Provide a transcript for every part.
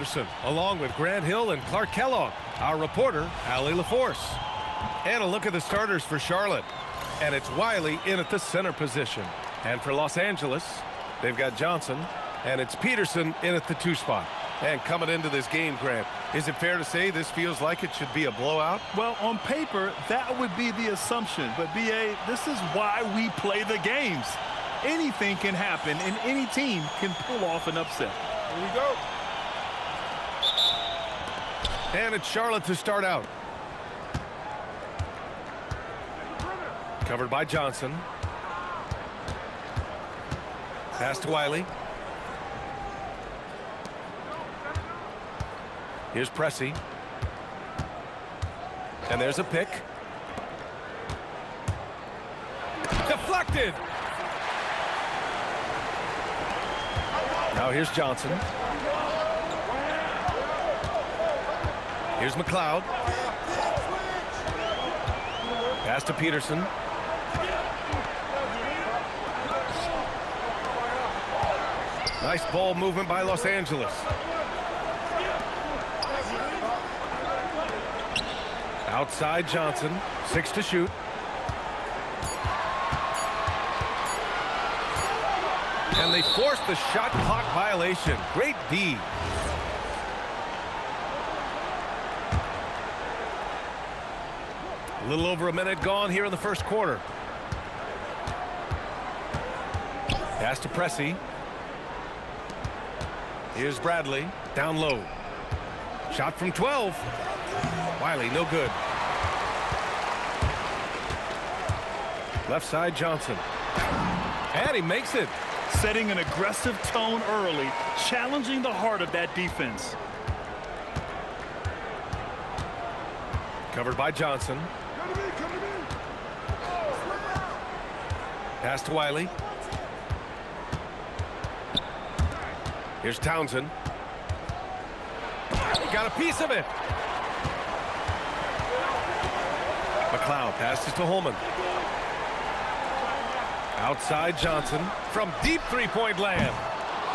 Peterson, along with Grant Hill and Clark Kellogg. Our reporter, Allie LaForce. And a look at the starters for Charlotte. And it's Wiley in at the center position. And for Los Angeles, they've got Johnson, and it's Peterson in at the 2 spot. And coming into this game, Grant, is it fair to say this feels like it should be a blowout? Well, on paper, that would be the assumption. But, B.A., this is why we play the games. Anything can happen, and any team can pull off an upset. Here we go. And it's Charlotte to start out. Covered by Johnson. Pass to Wiley. Here's Pressey. And there's a pick. Deflected. Now here's Johnson. Here's McLeod. Pass to Peterson. Nice ball movement by Los Angeles. Outside Johnson, 6 to shoot. And they forced the shot clock violation. Great D. A little over a minute gone here in the first quarter. Pass to Pressey. Here's Bradley, down low. Shot from 12. Wiley, no good. Left side, Johnson. And he makes it. Setting an aggressive tone early, challenging the heart of that defense. Covered by Johnson. Pass to Wiley. Here's Townsend. Got a piece of it. McLeod passes to Holman. Outside Johnson from deep three-point land.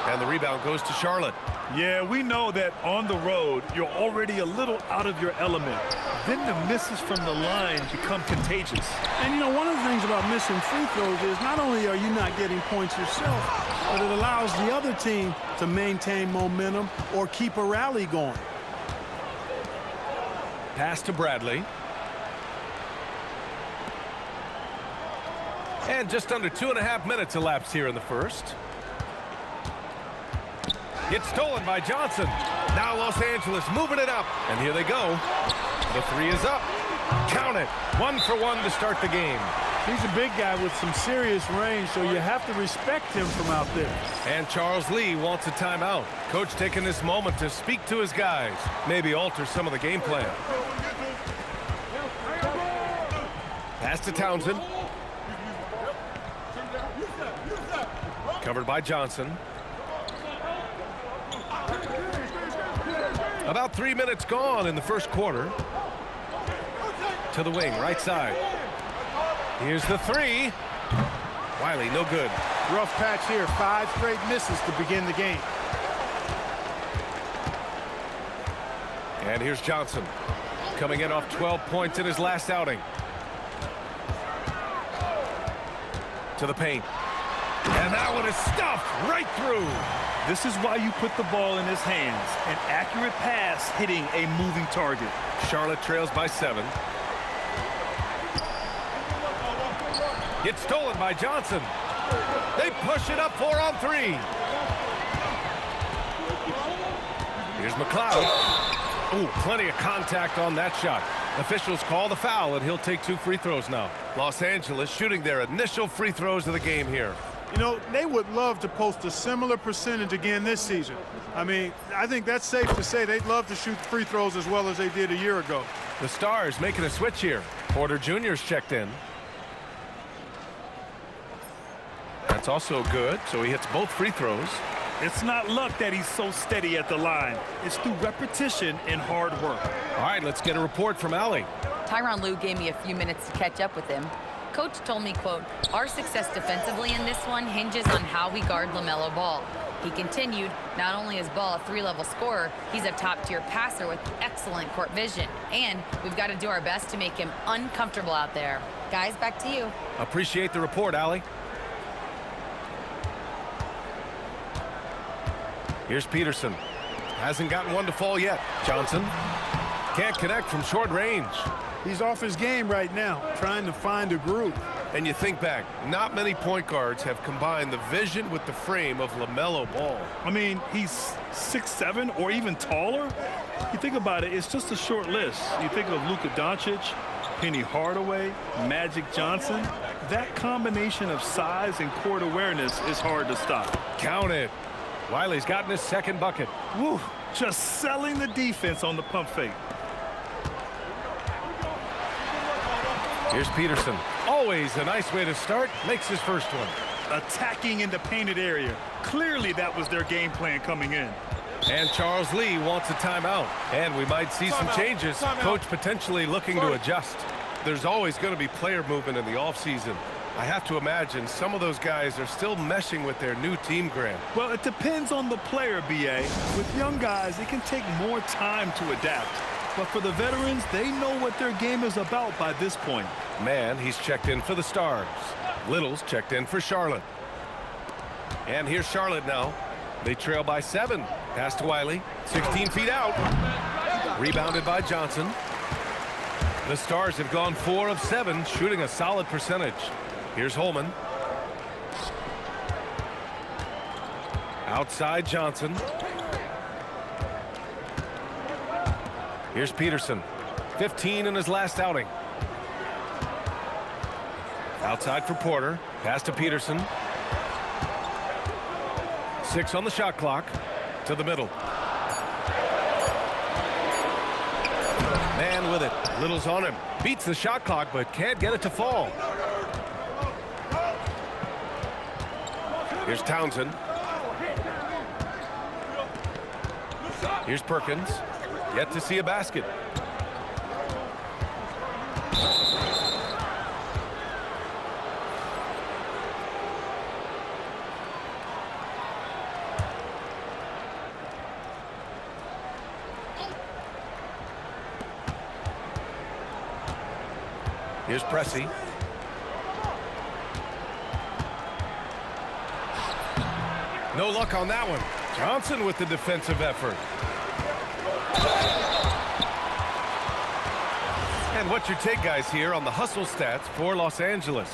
And the rebound goes to Charlotte. Yeah, we know that on the road, you're already a little out of your element. Then the misses from the line become contagious. And, you know, one of the things about missing free throws is not only are you not getting points yourself, but it allows the other team to maintain momentum or keep a rally going. Pass to Bradley. And just under 2.5 minutes elapsed here in the first. It's stolen by Johnson. Now Los Angeles moving it up. And here they go. The 3 is up. Count it. 1 for 1 to start the game. He's a big guy with some serious range, so you have to respect him from out there. And Charles Lee wants a timeout. Coach taking this moment to speak to his guys. Maybe alter some of the game plan. Pass to Townsend. Covered by Johnson. About 3 minutes gone in the first quarter. To the wing, right side. Here's the 3. Wiley, no good. Rough patch here. 5 straight misses to begin the game. And here's Johnson. Coming in off 12 points in his last outing. To the paint. And that one is stuffed right through. This is why you put the ball in his hands. An accurate pass hitting a moving target. Charlotte trails by 7. It's stolen by Johnson. They push it up 4 on 3. Here's McLeod. Ooh, plenty of contact on that shot. Officials call the foul, and he'll take 2 free throws now. Los Angeles shooting their initial free throws of the game here. You know, they would love to post a similar percentage again this season. I mean, I think that's safe to say they'd love to shoot free throws as well as they did a year ago. The Stars making a switch here. Porter Jr.'s checked in. That's also good, so he hits both free throws. It's not luck that he's so steady at the line. It's through repetition and hard work. All right, let's get a report from Allie. Tyronn Lue gave me a few minutes to catch up with him. Coach told me, quote, "Our success defensively in this one hinges on how we guard LaMelo Ball. He continued, not only is Ball a 3-level scorer, he's a top-tier passer with excellent court vision. And we've got to do our best to make him uncomfortable out there. Guys, back to you. Appreciate the report, Allie. Here's Peterson. Hasn't gotten one to fall yet. Johnson can't connect from short range. He's off his game right now, trying to find a groove. And you think back, not many point guards have combined the vision with the frame of LaMelo Ball. I mean, he's 6'7" or even taller. You think about it, it's just a short list. You think of Luka Doncic, Penny Hardaway, Magic Johnson. That combination of size and court awareness is hard to stop. Count it. Wiley's gotten his second bucket. Woo, just selling the defense on the pump fake. Here's Peterson. Always a nice way to start. Makes his first one. Attacking in the painted area. Clearly that was their game plan coming in. And Charles Lee wants a timeout. And we might see some changes. Coach potentially looking to adjust. There's always going to be player movement in the offseason. I have to imagine some of those guys are still meshing with their new team, Grant. Well, it depends on the player, B.A. With young guys, it can take more time to adapt. But for the veterans, they know what their game is about by this point. Man, he's checked in for the Stars. Little's checked in for Charlotte. And here's Charlotte now. They trail by 7. Pass to Wiley. 16 feet out. Rebounded by Johnson. The Stars have gone 4 of 7, shooting a solid percentage. Here's Holman. Outside Johnson. Here's Peterson. 15 in his last outing. Outside for Porter. Pass to Peterson. 6 on the shot clock. To the middle. Man with it. Little's on him. Beats the shot clock, but can't get it to fall. Here's Townsend. Here's Perkins. Yet to see a basket. Here's Pressey. No luck on that one. Johnson with the defensive effort. And what's your take, guys, here on the hustle stats for Los Angeles?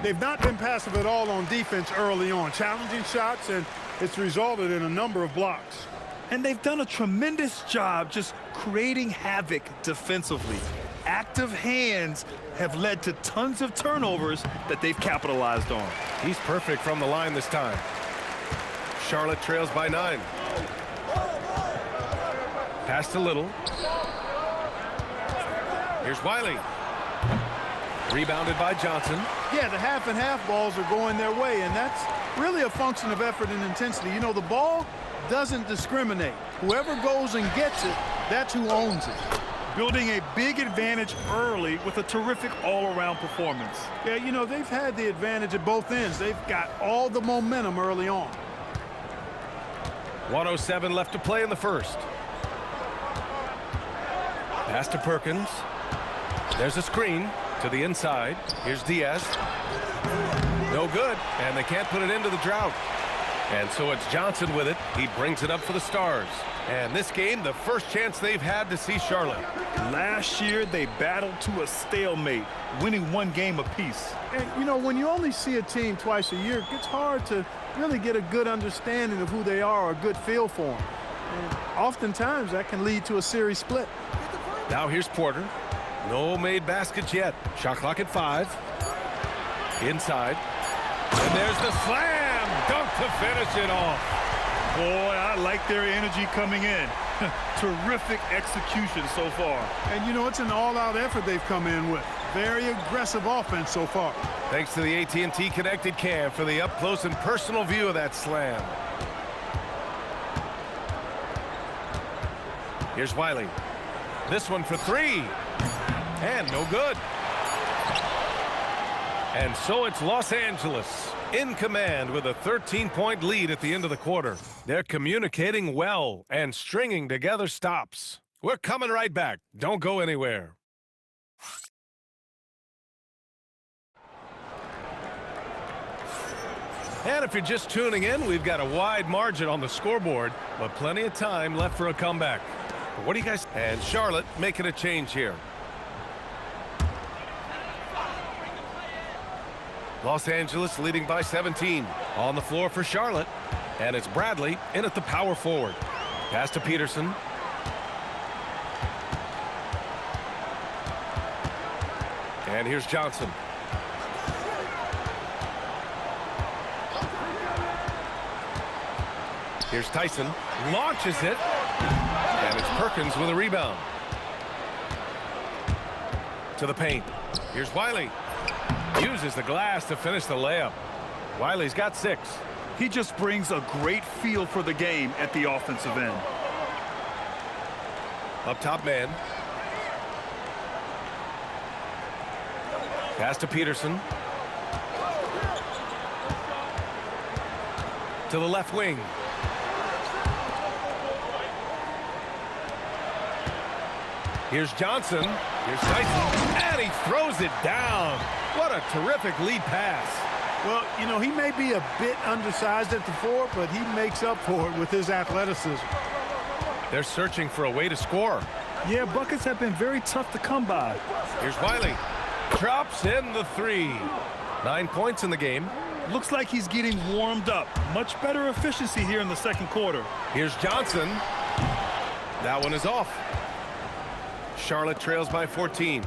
They've not been passive at all on defense early on. Challenging shots, and it's resulted in a number of blocks. And they've done a tremendous job just creating havoc defensively. Active hands have led to tons of turnovers that they've capitalized on. He's perfect from the line this time. Charlotte trails by 9. Pass to Little. Here's Wiley. Rebounded by Johnson. Yeah, the half and half balls are going their way, and that's really a function of effort and intensity. You know, the ball doesn't discriminate. Whoever goes and gets it, that's who owns it. Building a big advantage early with a terrific all-around performance. Yeah, you know, they've had the advantage at both ends. They've got all the momentum early on. 1:07 left to play in the first. Pass to Perkins. There's a screen to the inside. Here's Diaz. No good, and they can't put it into the drought. And so it's Johnson with it. He brings it up for the Stars. And this game, the first chance they've had to see Charlotte. Last year, they battled to a stalemate, winning 1 game apiece. And, you know, when you only see a team twice a year, it gets hard to really get a good understanding of who they are or a good feel for them. And oftentimes, that can lead to a series split. Now here's Porter. No made baskets yet. Shot clock at 5. Inside. And there's the slam. Dunk to finish it off. Boy, I like their energy coming in. Terrific execution so far. And, you know, it's an all-out effort they've come in with. Very aggressive offense so far. Thanks to the AT&T Connected Cam for the up-close and personal view of that slam. Here's Wiley. This one for 3. And no good. And so it's Los Angeles in command with a 13-point lead at the end of the quarter. They're communicating well and stringing together stops. We're coming right back. Don't go anywhere. And if you're just tuning in, we've got a wide margin on the scoreboard, but plenty of time left for a comeback. But what do you guys... And Charlotte making a change here. Los Angeles leading by 17. On the floor for Charlotte. And it's Bradley in at the power forward. Pass to Peterson. And here's Johnson. Here's Tyson. Launches it. And it's Perkins with a rebound. To the paint. Here's Wiley. Uses the glass to finish the layup. Wiley's got 6. He just brings a great feel for the game at the offensive end. Up top man. Pass to Peterson. To the left wing. Here's Johnson. Here's Tyson. And he throws it down. What a terrific lead pass. Well, you know, he may be a bit undersized at the 4, but he makes up for it with his athleticism. They're searching for a way to score. Yeah, buckets have been very tough to come by. Here's Wiley. Drops in the 3. 9 points in the game. Looks like he's getting warmed up. Much better efficiency here in the second quarter. Here's Johnson. That one is off. Charlotte trails by 14.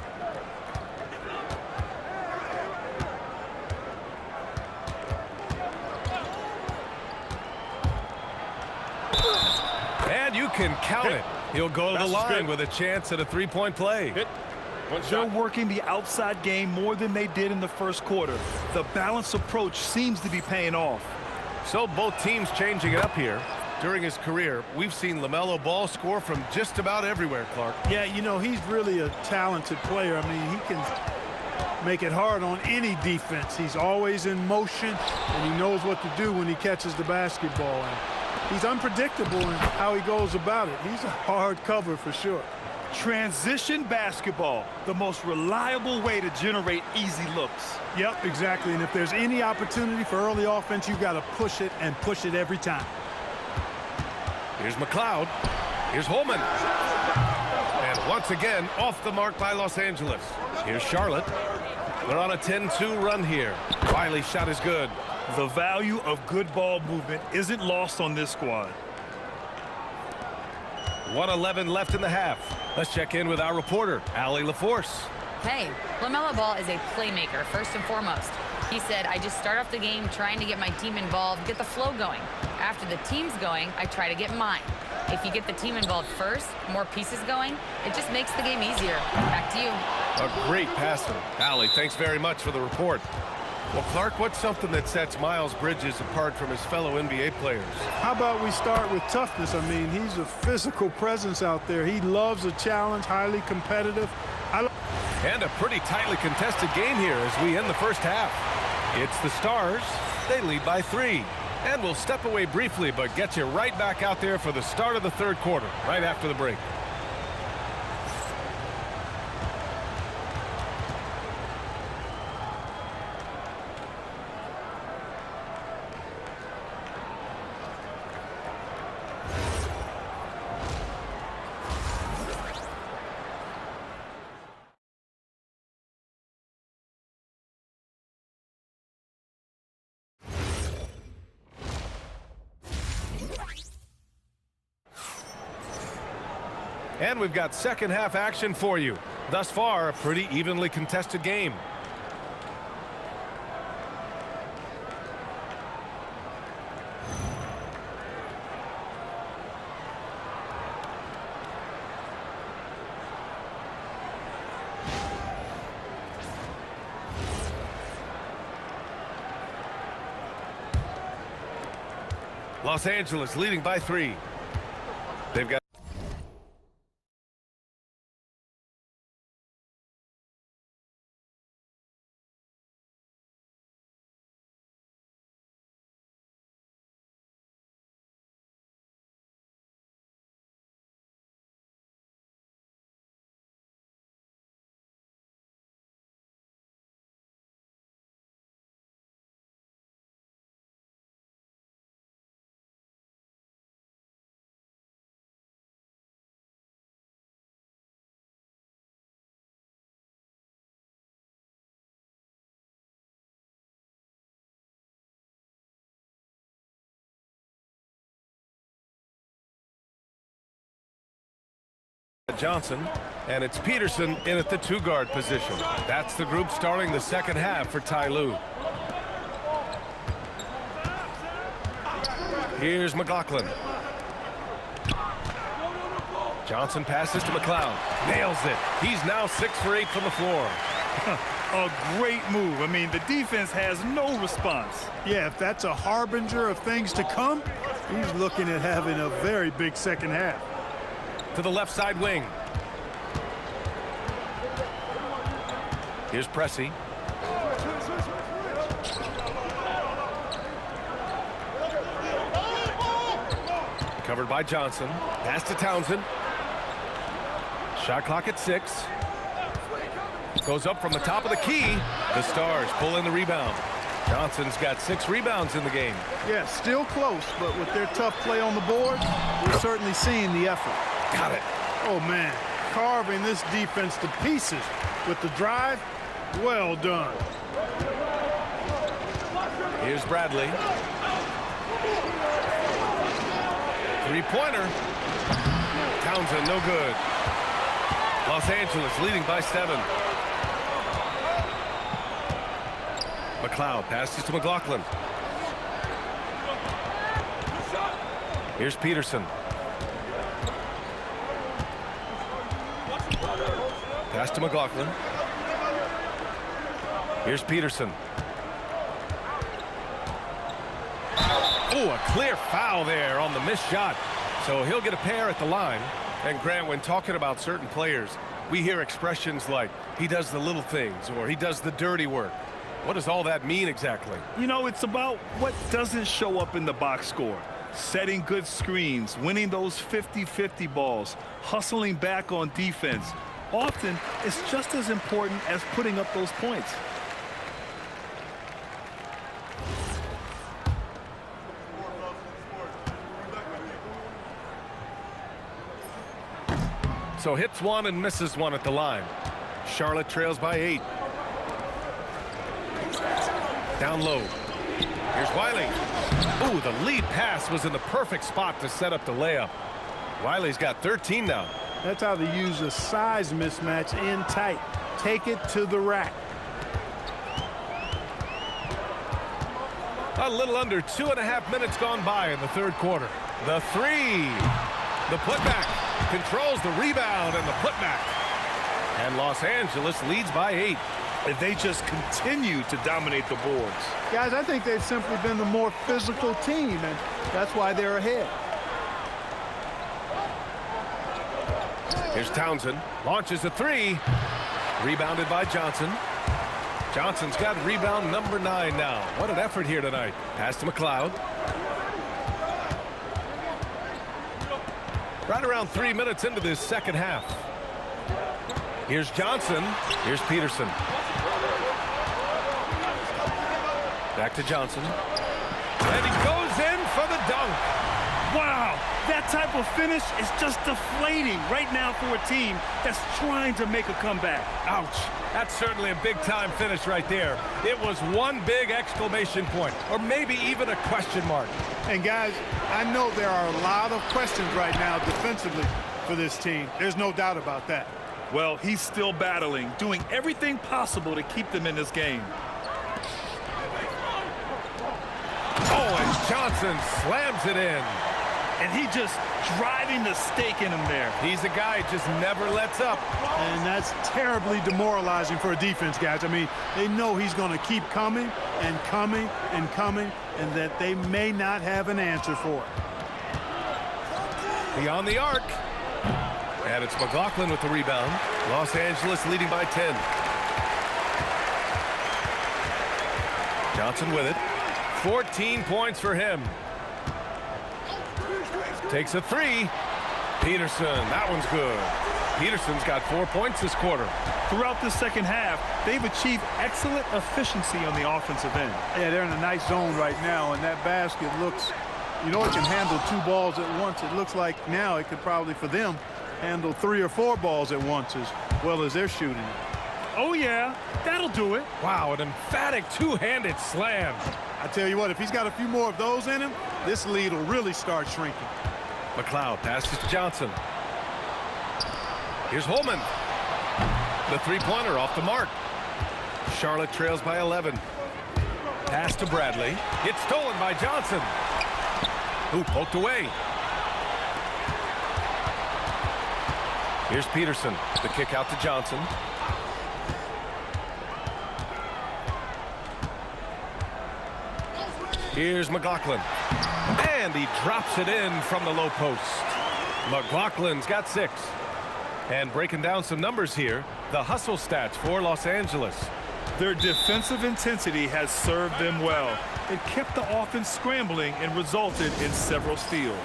And you can count it. He'll go to the line with a chance at a 3-point play. They're working the outside game more than they did in the first quarter. The balanced approach seems to be paying off. So both teams changing it up here. During his career, we've seen LaMelo Ball score from just about everywhere, Clark. Yeah, you know, he's really a talented player. I mean, he can make it hard on any defense. He's always in motion, and he knows what to do when he catches the basketball. And he's unpredictable in how he goes about it. He's a hard cover for sure. Transition basketball, the most reliable way to generate easy looks. Yep, exactly. And if there's any opportunity for early offense, you've got to push it and push it every time. Here's McLeod. Here's Holman. And once again, off the mark by Los Angeles. Here's Charlotte. They're on a 10-2 run here. Wiley's shot is good. The value of good ball movement isn't lost on this squad. 1:11 left in the half. Let's check in with our reporter, Allie LaForce. Hey, LaMelo Ball is a playmaker, first and foremost. He said, I just start off the game trying to get my team involved, get the flow going. After the team's going, I try to get mine. If you get the team involved first, more pieces going, it just makes the game easier. Back to you. A great passer. Allie, thanks very much for the report. Well, Clark, what's something that sets Miles Bridges apart from his fellow NBA players? How about we start with toughness? I mean, he's a physical presence out there. He loves a challenge, highly competitive. And a pretty tightly contested game here as we end the first half. It's the Stars. They lead by 3. And we'll step away briefly, but get you right back out there for the start of the third quarter, right after the break. And we've got second half action for you. Thus far, a pretty evenly contested game. Los Angeles leading by 3. They've got Johnson, and it's Peterson in at the 2-guard position. That's the group starting the second half for Ty Lue. Here's McLaughlin. Johnson passes to McLeod. Nails it. He's now 6 for 8 from the floor. A great move. I mean, the defense has no response. Yeah, if that's a harbinger of things to come, he's looking at having a very big second half. To the left side wing. Here's Pressey. Covered by Johnson. Pass to Townsend. Shot clock at 6. Goes up from the top of the key. The Stars pull in the rebound. Johnson's got 6 rebounds in the game. Yeah, still close, but with their tough play on the board, we're certainly seeing the effort. Got it. Oh, man, carving this defense to pieces with the drive. Well done. Here's Bradley. 3-pointer. Townsend, no good. Los Angeles leading by 7. McLeod passes to McLaughlin. Here's Peterson. Pass to McLaughlin. Here's Peterson. Oh, a clear foul there on the missed shot. So he'll get a pair at the line. And Grant, when talking about certain players, we hear expressions like, he does the little things, or he does the dirty work. What does all that mean exactly? You know, it's about what doesn't show up in the box score. Setting good screens, winning those 50-50 balls, hustling back on defense. Often, it's just as important as putting up those points. So hits 1 and misses 1 at the line. Charlotte trails by 8. Down low. Here's Wiley. Ooh, the lead pass was in the perfect spot to set up the layup. Wiley's got 13 now. That's how they use a size mismatch in tight. Take it to the rack. A little under 2.5 minutes gone by in the third quarter. The 3. The putback. Controls the rebound and the putback. And Los Angeles leads by 8. They just continue to dominate the boards. Guys, I think they've simply been the more physical team, and that's why they're ahead. Here's Townsend. Launches a 3. Rebounded by Johnson. Johnson's got rebound number 9 now. What an effort here tonight. Pass to McLeod. Right around 3 minutes into this second half. Here's Johnson. Here's Peterson. Back to Johnson. And he goes in for the dunk. Wow, that type of finish is just deflating right now for a team that's trying to make a comeback. Ouch. That's certainly a big-time finish right there. It was one big exclamation point, or maybe even a question mark. And guys, I know there are a lot of questions right now defensively for this team. There's no doubt about that. Well, he's still battling, doing everything possible to keep them in this game. Oh, and Johnson slams it in. And he just driving the stake in him there. He's a guy who just never lets up. And that's terribly demoralizing for a defense, guys. I mean, they know he's going to keep coming and coming and coming, and that they may not have an answer for it. Beyond the arc. And it's McLaughlin with the rebound. Los Angeles leading by 10. Johnson with it. 14 points for him. Takes a 3. Peterson, that one's good. Peterson's got 4 points this quarter. Throughout the second half, they've achieved excellent efficiency on the offensive end. Yeah, they're in a nice zone right now, and that basket looks, you know, it can handle 2 balls at once. It looks like now it could probably, for them, handle 3 or 4 balls at once as well as they're shooting. Oh, yeah, that'll do it. Wow, an emphatic two-handed slam. I tell you what, if he's got a few more of those in him, this lead will really start shrinking. McLeod passes to Johnson. Here's Holman. The three-pointer off the mark. Charlotte trails by 11. Pass to Bradley. It's stolen by Johnson. Who poked away. Here's Peterson. The kick out to Johnson. Here's McLaughlin. And he drops it in from the low post. McLaughlin's got 6. And breaking down some numbers here, the hustle stats for Los Angeles. Their defensive intensity has served them well. It kept the offense scrambling and resulted in several steals.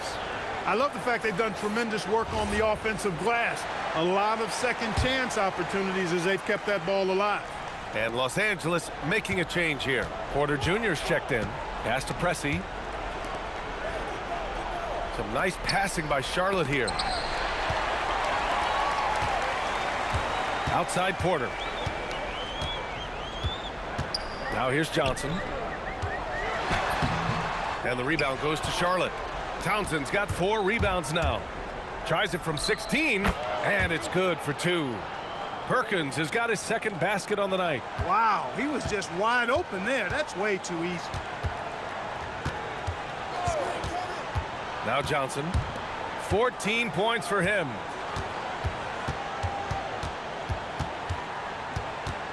I love the fact they've done tremendous work on the offensive glass. A lot of second chance opportunities as they've kept that ball alive. And Los Angeles making a change here. Porter Jr.'s checked in. Pass to Pressey. Some nice passing by Charlotte here. Outside Porter. Now here's Johnson. And the rebound goes to Charlotte. Townsend's got 4 rebounds now. Tries it from 16, and it's good for 2. Perkins has got his second basket on the night. Wow, he was just wide open there. That's way too easy. Now Johnson. 14 points for him.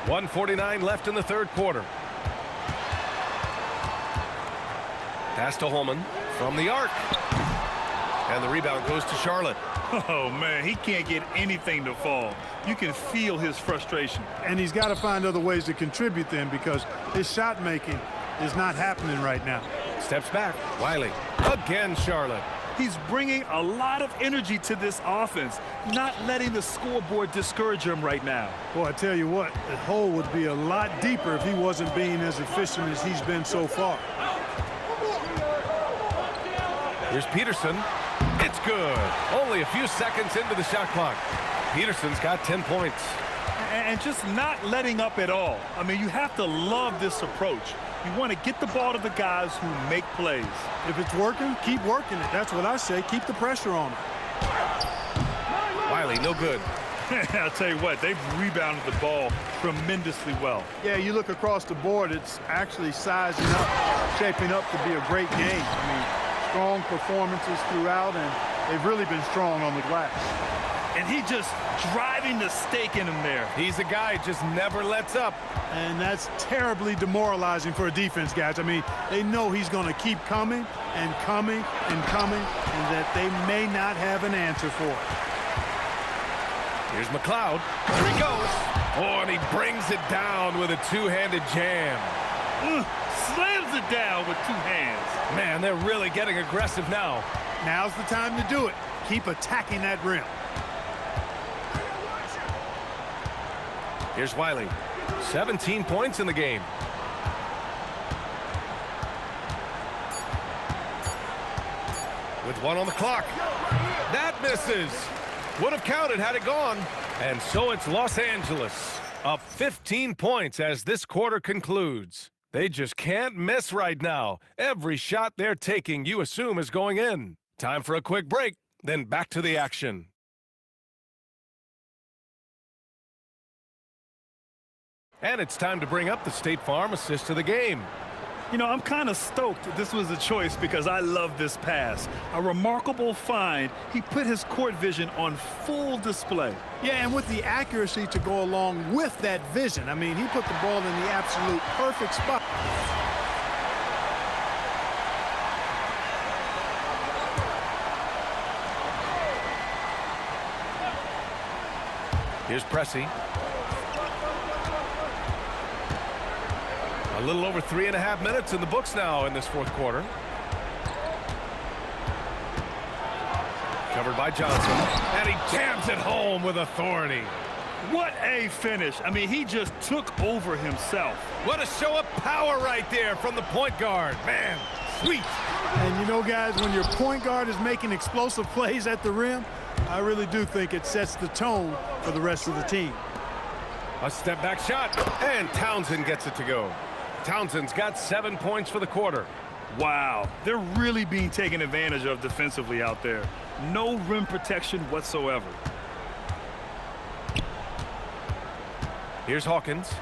1:49 left in the third quarter. Pass to Holman from the arc. And the rebound goes to Charlotte. Oh, man, he can't get anything to fall. You can feel his frustration. And he's got to find other ways to contribute then because his shot making is not happening right now. Steps back. Wiley. Again, Charlotte. He's bringing a lot of energy to this offense, not letting the scoreboard discourage him right now. Boy, I tell you what, the hole would be a lot deeper if he wasn't being as efficient as he's been so far. Here's Peterson. It's good. Only a few seconds into the shot clock. Peterson's got 10 points. And just not letting up at all. I mean, you have to love this approach. You want to get the ball to the guys who make plays. If it's working, keep working it. That's what I say. Keep the pressure on him. Wiley, no good. I'll tell you what, they've rebounded the ball tremendously well. Yeah, you look across the board, it's actually sizing up, shaping up to be a great game. I mean, strong performances throughout, and they've really been strong on the glass. And he just driving the stake in him there. He's a guy who just never lets up. And that's terribly demoralizing for a defense, guys. I mean, they know he's going to keep coming and coming and coming, and that they may not have an answer for it. Here's McLeod. Here he goes. Oh, and he brings it down with a two-handed jam. Slams it down with 2 hands. Man, they're really getting aggressive now. Now's the time to do it. Keep attacking that rim. Here's Wiley. 17 points in the game. With 1 on the clock. That misses. Would have counted had it gone. And so it's Los Angeles up 15 points as this quarter concludes. They just can't miss right now. Every shot they're taking, you assume, is going in. Time for a quick break, then back to the action. And it's time to bring up the State Farm assist to the game. You know, I'm kind of stoked this was a choice because I love this pass. A remarkable find. He put his court vision on full display. Yeah, and with the accuracy to go along with that vision. I mean, he put the ball in the absolute perfect spot. Here's Pressey. A little over 3.5 minutes in the books now in this fourth quarter. Covered by Johnson. And he jams it home with authority. What a finish. I mean, he just took over himself. What a show of power right there from the point guard. Man, sweet. And you know, guys, when your point guard is making explosive plays at the rim, I really do think it sets the tone for the rest of the team. A step back shot. And Townsend gets it to go. Townsend's got 7 points for the quarter. Wow, they're really being taken advantage of defensively out there. No rim protection whatsoever. Here's Hawkins.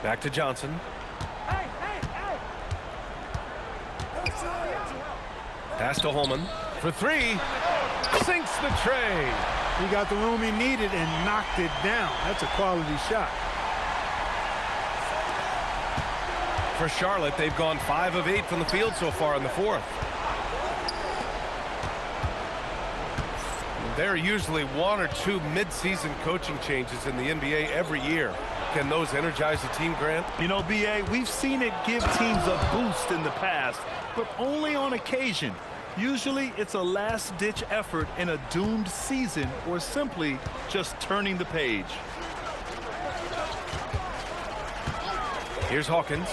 Back to Johnson. Pass to Holman for three. Sinks the tray. He got the room he needed and knocked it down. That's a quality shot. For Charlotte, they've gone 5 of 8 from the field so far in the fourth. There are usually 1 or 2 mid-season coaching changes in the NBA every year. Can those energize the team, Grant? You know, B.A., we've seen it give teams a boost in the past, but only on occasion. Usually it's a last-ditch effort in a doomed season or simply just turning the page. Here's Hawkins.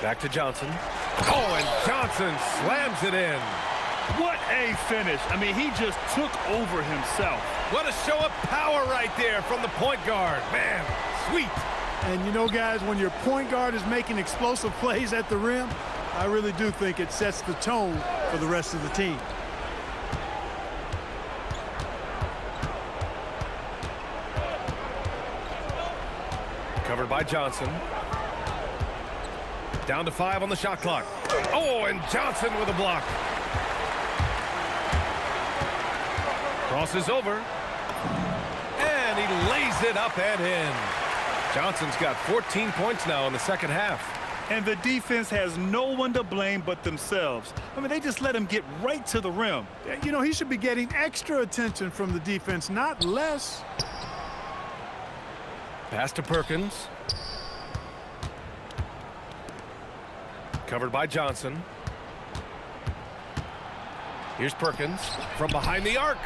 Back to Johnson. Oh, and Johnson slams it in. What a finish. I mean, he just took over himself. What a show of power right there from the point guard. Man, sweet. And you know, guys, when your point guard is making explosive plays at the rim, I really do think it sets the tone for the rest of the team. Covered by Johnson. Down to 5 on the shot clock. Oh, and Johnson with a block. Crosses over. And he lays it up and in. Johnson's got 14 points now in the second half. And the defense has no one to blame but themselves. I mean, they just let him get right to the rim. You know, he should be getting extra attention from the defense, not less. Pass to Perkins. Covered by Johnson. Here's Perkins from behind the arc.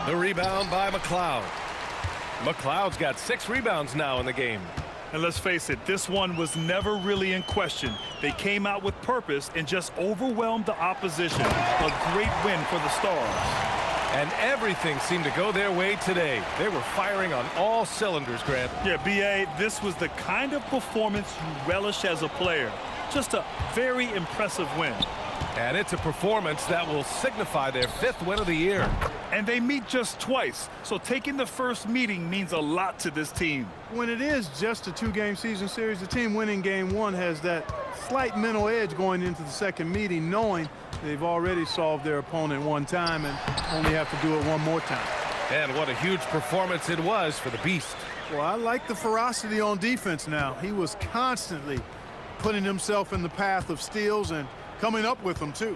The rebound by McLeod. McLeod's got 6 rebounds now in the game. And let's face it, this one was never really in question. They came out with purpose and just overwhelmed the opposition. A great win for the Stars. And everything seemed to go their way today. They were firing on all cylinders, Grant. Yeah, B.A., this was the kind of performance you relish as a player. Just a very impressive win. And it's a performance that will signify their 5th win of the year. And they meet just twice, so taking the first meeting means a lot to this team. When it is just a 2-game season series, the team winning game 1 has that slight mental edge going into the second meeting, knowing they've already solved their opponent one time and only have to do it one more time. And what a huge performance it was for the Beast. Well, I like the ferocity on defense now. He was constantly putting himself in the path of steals and coming up with them, too.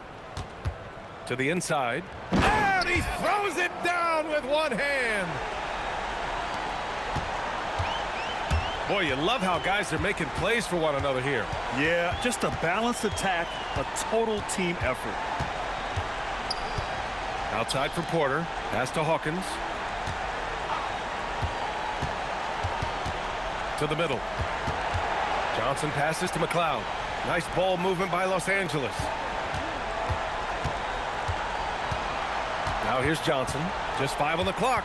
To the inside. And he throws it down with one hand. Boy, you love how guys are making plays for one another here. Yeah, just a balanced attack, a total team effort. Outside for Porter. Pass to Hawkins. To the middle. Johnson passes to McLeod. Nice ball movement by Los Angeles. Now here's Johnson. Just 5 on the clock.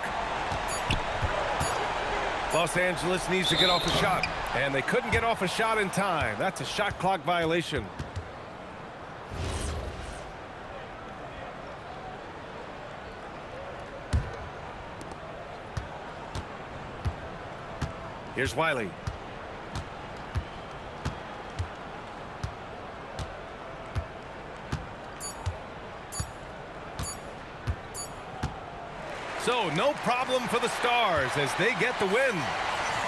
Los Angeles needs to get off a shot. And they couldn't get off a shot in time. That's a shot clock violation. Here's Wiley. So no problem for the Stars as they get the win.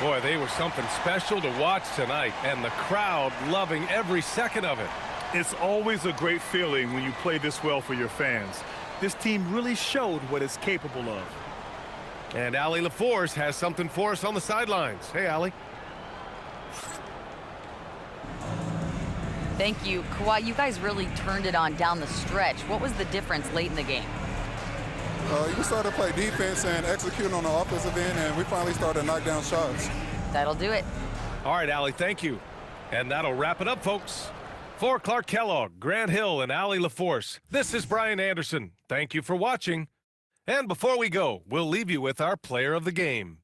Boy, they were something special to watch tonight, and the crowd loving every second of it. It's always a great feeling when you play this well for your fans. This team really showed what it's capable of. And Allie LaForce has something for us on the sidelines. Hey, Allie. Thank you. Kawhi, you guys really turned it on down the stretch. What was the difference late in the game? You started to play defense and execute on the offensive end, and we finally started to knock down shots. That'll do it. All right, Allie, thank you. And that'll wrap it up, folks. For Clark Kellogg, Grant Hill, and Allie LaForce, this is Brian Anderson. Thank you for watching. And before we go, we'll leave you with our player of the game.